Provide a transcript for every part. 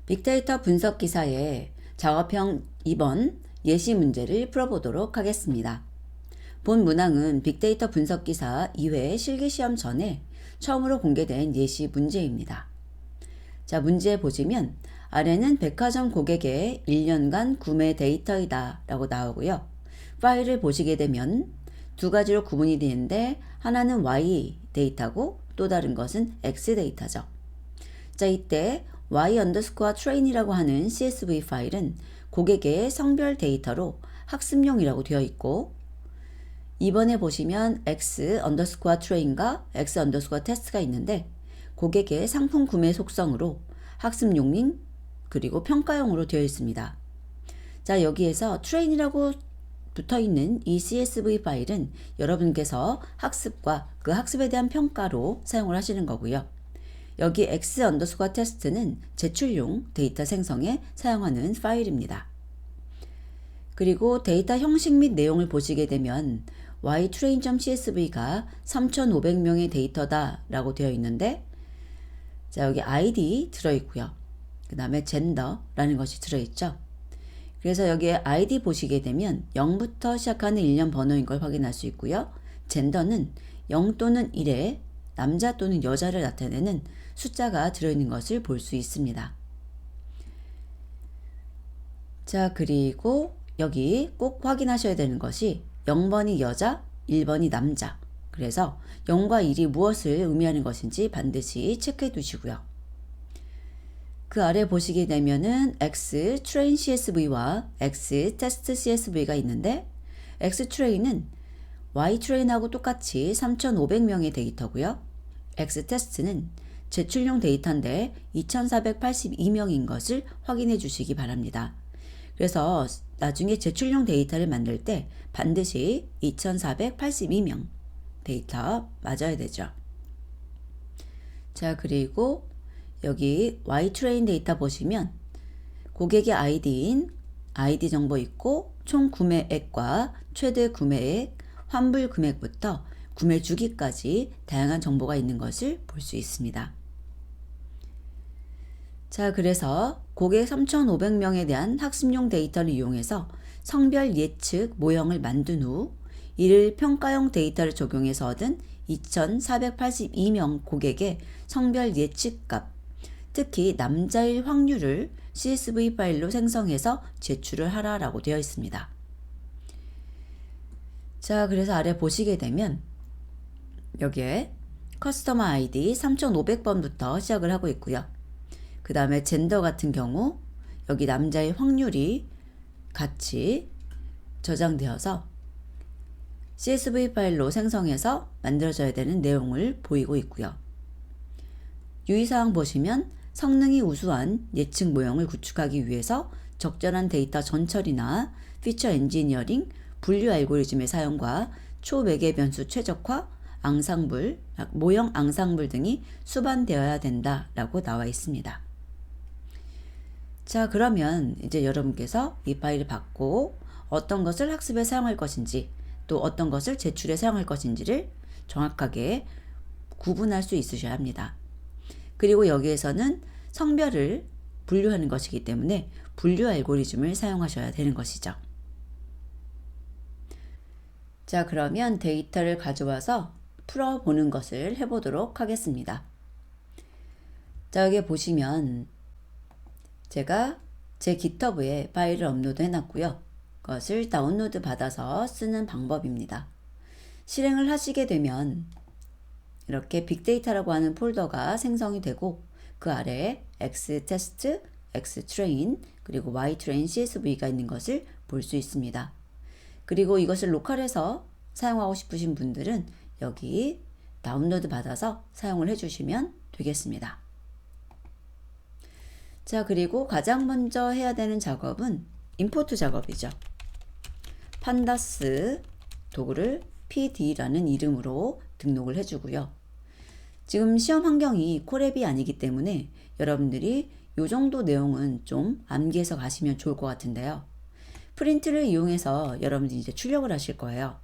빅데이터 분석 기사의 작업형 2번 예시 문제를 풀어보도록 하겠습니다. 본 문항은 빅데이터 분석 기사 2회 실기시험 전에 처음으로 공개된 예시 문제입니다. 자, 문제 보시면 아래는 백화점 고객의 1년간 구매 데이터이다 라고 나오고요. 파일을 보시게 되면 두 가지로 구분이 되는데 하나는 Y 데이터고 또 다른 것은 X 데이터죠. 자, 이때 y_train이라고 하는 CSV 파일은 고객의 성별 데이터로 학습용이라고 되어 있고, 이번에 보시면 x_train과 x_test가 있는데 고객의 상품 구매 속성으로 학습용인 그리고 평가용으로 되어 있습니다. 자, 여기에서 train이라고 붙어 있는 이 CSV 파일은 여러분께서 학습과 그 학습에 대한 평가로 사용을 하시는 거고요. 여기 x_test는 제출용 데이터 생성에 사용하는 파일입니다. 그리고 데이터 형식 및 내용을 보시게 되면 ytrain.csv가 3,500명의 데이터다 라고 되어 있는데, 자, 여기 id 들어있고요. 그 다음에 gender라는 것이 들어있죠. 그래서 여기에 id 보시게 되면 0부터 시작하는 일련 번호인 걸 확인할 수 있고요. gender는 0 또는 1에 남자 또는 여자를 나타내는 숫자가 들어있는 것을 볼 수 있습니다. 자, 그리고 여기 꼭 확인하셔야 되는 것이 0번이 여자, 1번이 남자. 그래서 0과 1이 무엇을 의미하는 것인지 반드시 체크해 두시고요. 그 아래 보시게 되면은 X-train CSV와 X-test CSV가 있는데, X-train은 Y-train하고 똑같이 3,500명의 데이터고요. X-test는 제출용 데이터인데 2,482명인 것을 확인해 주시기 바랍니다. 그래서 나중에 제출용 데이터를 만들 때 반드시 2,482명 데이터 맞아야 되죠. 자, 그리고 여기 Ytrain 데이터 보시면 고객의 아이디인 아이디 정보 있고 총 구매액과 최대 구매액, 환불 금액부터 구매 주기까지 다양한 정보가 있는 것을 볼 수 있습니다. 자, 그래서 고객 3,500명에 대한 학습용 데이터를 이용해서 성별 예측 모형을 만든 후 이를 평가용 데이터를 적용해서 얻은 2,482명 고객의 성별 예측값, 특히 남자일 확률을 CSV 파일로 생성해서 제출을 하라라고 되어 있습니다. 자, 그래서 아래 보시게 되면 여기에 커스터머 아이디 3,500번부터 시작을 하고 있고요. 그 다음에 젠더 같은 경우 여기 남자의 확률이 같이 저장되어서 CSV 파일로 생성해서 만들어져야 되는 내용을 보이고 있고요. 유의사항 보시면 성능이 우수한 예측 모형을 구축하기 위해서 적절한 데이터 전처리나 피처 엔지니어링, 분류 알고리즘의 사용과 초매개 변수 최적화, 앙상블, 모형 앙상블 등이 수반되어야 된다라고 나와 있습니다. 자, 그러면 이제 여러분께서 이 파일을 받고 어떤 것을 학습에 사용할 것인지 또 어떤 것을 제출에 사용할 것인지를 정확하게 구분할 수 있으셔야 합니다. 그리고 여기에서는 성별을 분류하는 것이기 때문에 분류 알고리즘을 사용하셔야 되는 것이죠. 자, 그러면 데이터를 가져와서 풀어보는 것을 해보도록 하겠습니다. 자, 여기 보시면 제가 제 GitHub에 파일을 업로드 해놨고요. 그것을 다운로드 받아서 쓰는 방법입니다. 실행을 하시게 되면 이렇게 빅데이터라고 하는 폴더가 생성이 되고 그 아래에 X-test, X-train, 그리고 Y-train CSV가 있는 것을 볼 수 있습니다. 그리고 이것을 로컬에서 사용하고 싶으신 분들은 여기 다운로드 받아서 사용을 해주시면 되겠습니다. 자, 그리고 가장 먼저 해야 되는 작업은 임포트 작업이죠. 판다스 도구를 PD라는 이름으로 등록을 해주고요. 지금 시험 환경이 콜앱이 아니기 때문에 여러분들이 이 정도 내용은 좀 암기해서 가시면 좋을 것 같은데요. 프린트를 이용해서 여러분들이 이제 출력을 하실 거예요.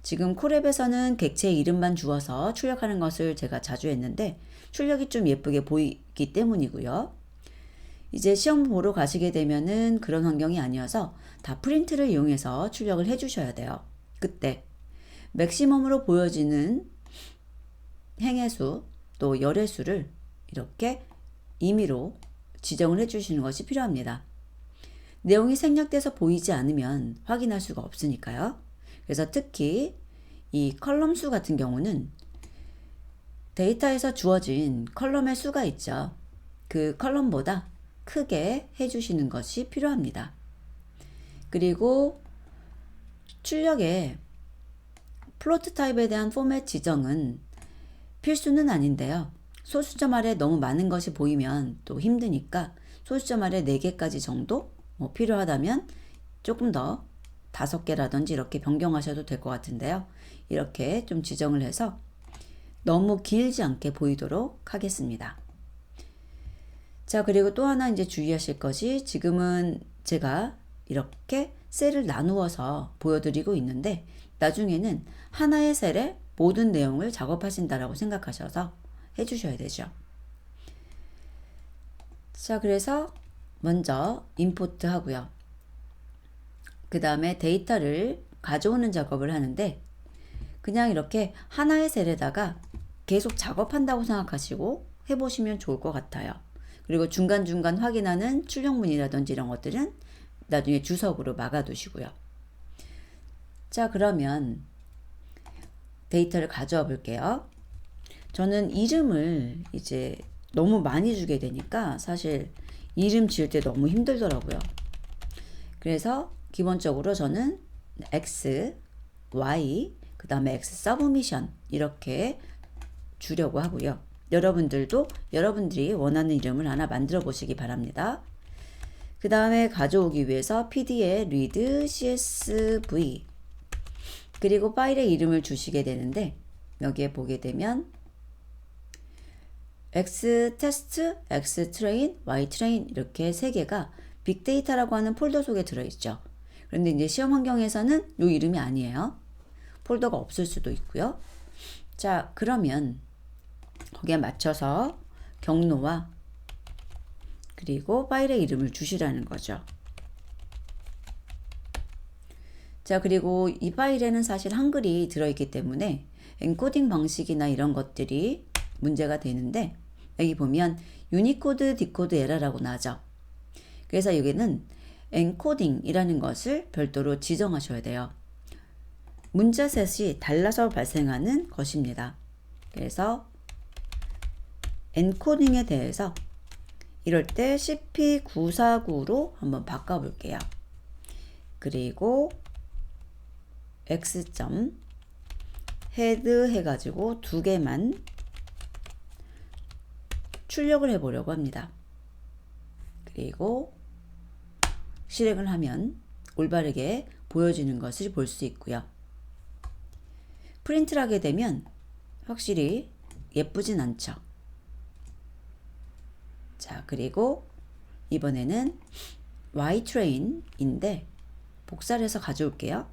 지금 콜앱에서는 객체 이름만 주어서 출력하는 것을 제가 자주 했는데 출력이 좀 예쁘게 보이기 때문이고요. 이제 시험 보러 가시게 되면은 그런 환경이 아니어서 다 프린트를 이용해서 출력을 해 주셔야 돼요. 그때 맥시멈으로 보여지는 행해수 또 열애수를 이렇게 임의로 지정을 해 주시는 것이 필요합니다. 내용이 생략돼서 보이지 않으면 확인할 수가 없으니까요. 그래서 특히 이 컬럼 수 같은 경우는 데이터에서 주어진 컬럼의 수가 있죠. 그 컬럼보다 크게 해주시는 것이 필요합니다. 그리고 출력에 플로트 타입에 대한 포맷 지정은 필수는 아닌데요. 소수점 아래 너무 많은 것이 보이면 또 힘드니까 소수점 아래 4개까지 정도 필요하다면 조금 더 5개라든지 이렇게 변경하셔도 될 것 같은데요. 이렇게 좀 지정을 해서 너무 길지 않게 보이도록 하겠습니다. 자, 그리고 또 하나 이제 주의하실 것이 지금은 제가 이렇게 셀을 나누어서 보여드리고 있는데 나중에는 하나의 셀에 모든 내용을 작업하신다라고 생각하셔서 해주셔야 되죠. 자, 그래서 먼저 임포트 하고요. 그 다음에 데이터를 가져오는 작업을 하는데 그냥 이렇게 하나의 셀에다가 계속 작업한다고 생각하시고 해보시면 좋을 것 같아요. 그리고 중간중간 확인하는 출력문이라든지 이런 것들은 나중에 주석으로 막아두시고요. 자, 그러면 데이터를 가져와 볼게요. 저는 이름을 이제 너무 많이 주게 되니까 사실 이름 지을 때 너무 힘들더라고요. 그래서 기본적으로 저는 X, Y, 그 다음에 X 서브미션 이렇게 주려고 하고요. 여러분들도 여러분들이 원하는 이름을 하나 만들어 보시기 바랍니다. 그 다음에 가져오기 위해서 PD에 read CSV 그리고 파일의 이름을 주시게 되는데 여기에 보게 되면 X테스트, X트레인, Y트레인 이렇게 3개가 빅데이터라고 하는 폴더 속에 들어있죠. 그런데 이제 시험 환경에서는 이 이름이 아니에요. 폴더가 없을 수도 있고요. 자, 그러면 거기에 맞춰서 경로와 그리고 파일의 이름을 주시라는 거죠. 자, 그리고 이 파일에는 사실 한글이 들어있기 때문에 엔코딩 방식이나 이런 것들이 문제가 되는데 여기 보면 유니코드, 디코드 에러라고 나죠. 그래서 여기는 엔코딩이라는 것을 별도로 지정하셔야 돼요. 문자셋이 달라서 발생하는 것입니다. 그래서 엔코딩에 대해서 이럴 때 CP949로 한번 바꿔볼게요. 그리고 X.head 해가지고 2개만 출력을 해보려고 합니다. 그리고 실행을 하면 올바르게 보여지는 것을 볼 수 있고요. 프린트를 하게 되면 확실히 예쁘진 않죠. 자, 그리고 이번에는 Ytrain인데 복사를 해서 가져올게요.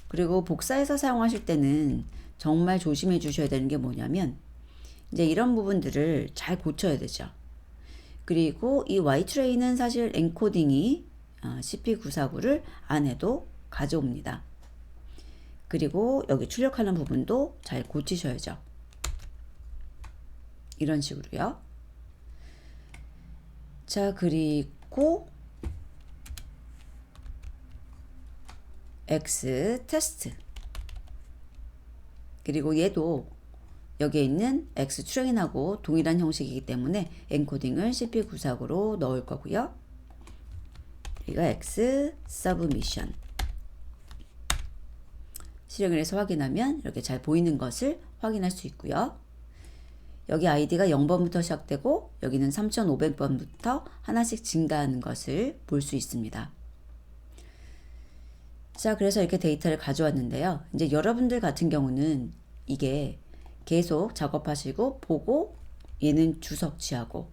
그리고 복사해서 사용하실 때는 정말 조심해 주셔야 되는 게 뭐냐면 이제 이런 부분들을 잘 고쳐야 되죠. 그리고 이 Ytrain은 사실 엔코딩이 CP949를 안 해도 가져옵니다. 그리고 여기 출력하는 부분도 잘 고치셔야죠. 이런 식으로요. 자, 그리고 X 테스트 그리고 얘도 여기에 있는 X 트레인하고 동일한 형식이기 때문에 엔코딩을 CP949로 넣을 거고요. 그리고 X 서브미션 실행을 해서 확인하면 이렇게 잘 보이는 것을 확인할 수 있고요. 여기 아이디가 0번부터 시작되고 여기는 3500번부터 하나씩 증가하는 것을 볼 수 있습니다. 자, 그래서 이렇게 데이터를 가져왔는데요. 이제 여러분들 같은 경우는 이게 계속 작업하시고 보고 얘는 주석치하고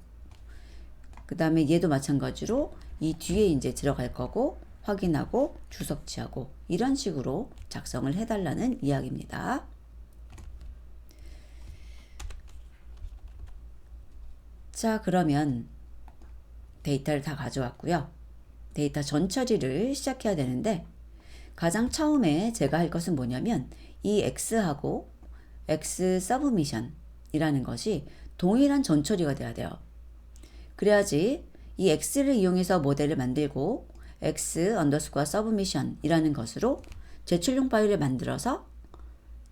그 다음에 얘도 마찬가지로 이 뒤에 이제 들어갈 거고 확인하고 주석치하고 이런 식으로 작성을 해달라는 이야기입니다. 자, 그러면 데이터를 다 가져왔고요. 데이터 전처리를 시작해야 되는데 가장 처음에 제가 할 것은 뭐냐면 이 X하고 X 서브미션이라는 것이 동일한 전처리가 돼야 돼요. 그래야지 이 X를 이용해서 모델을 만들고 X 언더스코어 서브미션이라는 것으로 제출용 파일을 만들어서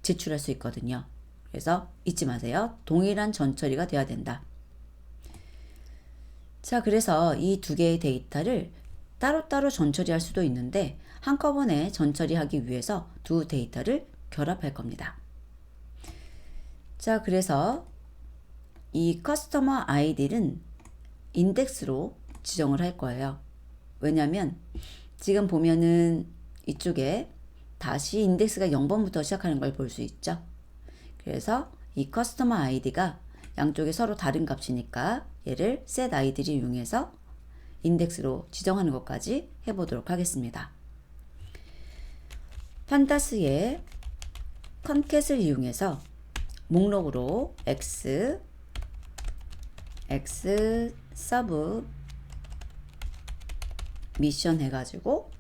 제출할 수 있거든요. 그래서 잊지 마세요. 동일한 전처리가 돼야 된다. 자, 그래서 이 두 개의 데이터를 따로따로 전처리할 수도 있는데 한꺼번에 전처리하기 위해서 두 데이터를 결합할 겁니다. 자, 그래서 이 커스터머 아이디는 인덱스로 지정을 할 거예요. 왜냐하면 지금 보면은 이쪽에 다시 인덱스가 0번부터 시작하는 걸 볼 수 있죠. 그래서 이 커스터머 아이디가 양쪽에 서로 다른 값이니까 얘를 set id를 이용해서 인덱스로 지정하는 것까지 해보도록 하겠습니다. 판타스의 컨캣을 이용해서 목록으로 x 서브 미션 해가지고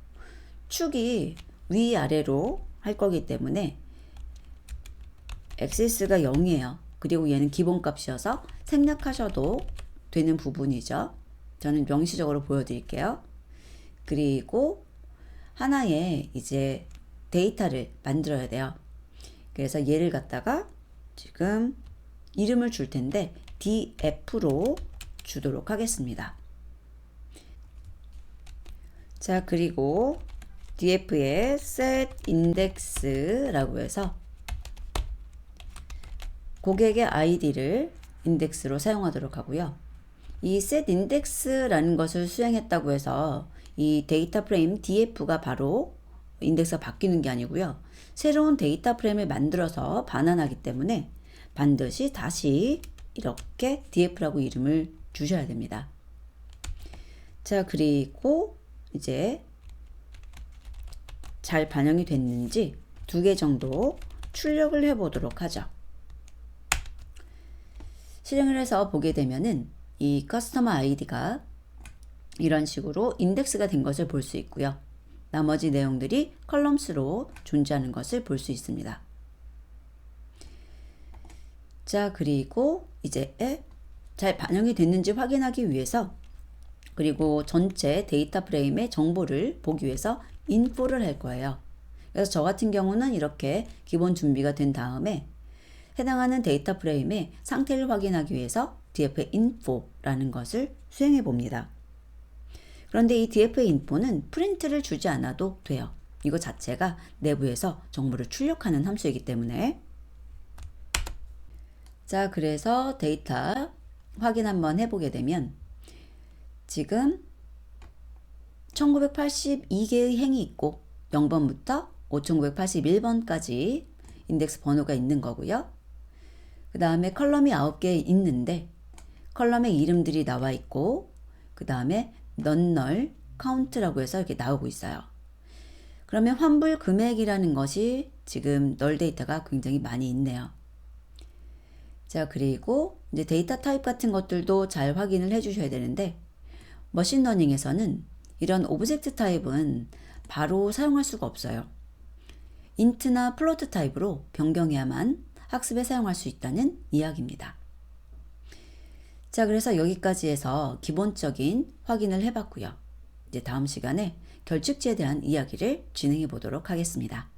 축이 위아래로 할 거기 때문에 xs가 0이에요. 그리고 얘는 기본값이어서 생략하셔도 되는 부분이죠. 저는 명시적으로 보여드릴게요. 그리고 하나의 이제 데이터를 만들어야 돼요. 그래서 얘를 갖다가 지금 이름을 줄 텐데 df로 주도록 하겠습니다. 자, 그리고 df에 set index라고 해서 고객의 아이디를 인덱스로 사용하도록 하고요. 이 set index라는 것을 수행했다고 해서 이 데이터 프레임 df가 바로 인덱스가 바뀌는 게 아니고요. 새로운 데이터 프레임을 만들어서 반환하기 때문에 반드시 다시 이렇게 df라고 이름을 주셔야 됩니다. 자, 그리고 이제 잘 반영이 됐는지 2개 정도 출력을 해보도록 하죠. 실행을 해서 보게 되면은 이 커스터머 아이디가 이런 식으로 인덱스가 된 것을 볼 수 있고요. 나머지 내용들이 컬럼스로 존재하는 것을 볼 수 있습니다. 자, 그리고 이제 잘 반영이 됐는지 확인하기 위해서 그리고 전체 데이터 프레임의 정보를 보기 위해서 info를 할 거예요. 그래서 저 같은 경우는 이렇게 기본 준비가 된 다음에 해당하는 데이터 프레임의 상태를 확인하기 위해서 df info라는 것을 수행해 봅니다. 그런데 이 df info는 프린트를 주지 않아도 돼요. 이거 자체가 내부에서 정보를 출력하는 함수이기 때문에. 자, 그래서 데이터 확인 한번 해보게 되면 지금 1982개의 행이 있고 0번부터 5981번까지 인덱스 번호가 있는 거고요. 그 다음에 컬럼이 9개 있는데 컬럼의 이름들이 나와 있고 그 다음에 non-null count라고 해서 이렇게 나오고 있어요. 그러면 환불 금액이라는 것이 지금 null 데이터가 굉장히 많이 있네요. 자, 그리고 이제 데이터 타입 같은 것들도 잘 확인을 해 주셔야 되는데 머신러닝에서는 이런 오브젝트 타입은 바로 사용할 수가 없어요. 인트나 플로트 타입으로 변경해야만 학습에 사용할 수 있다는 이야기입니다. 자, 그래서 여기까지 해서 기본적인 확인을 해봤고요. 이제 다음 시간에 결측지에 대한 이야기를 진행해 보도록 하겠습니다.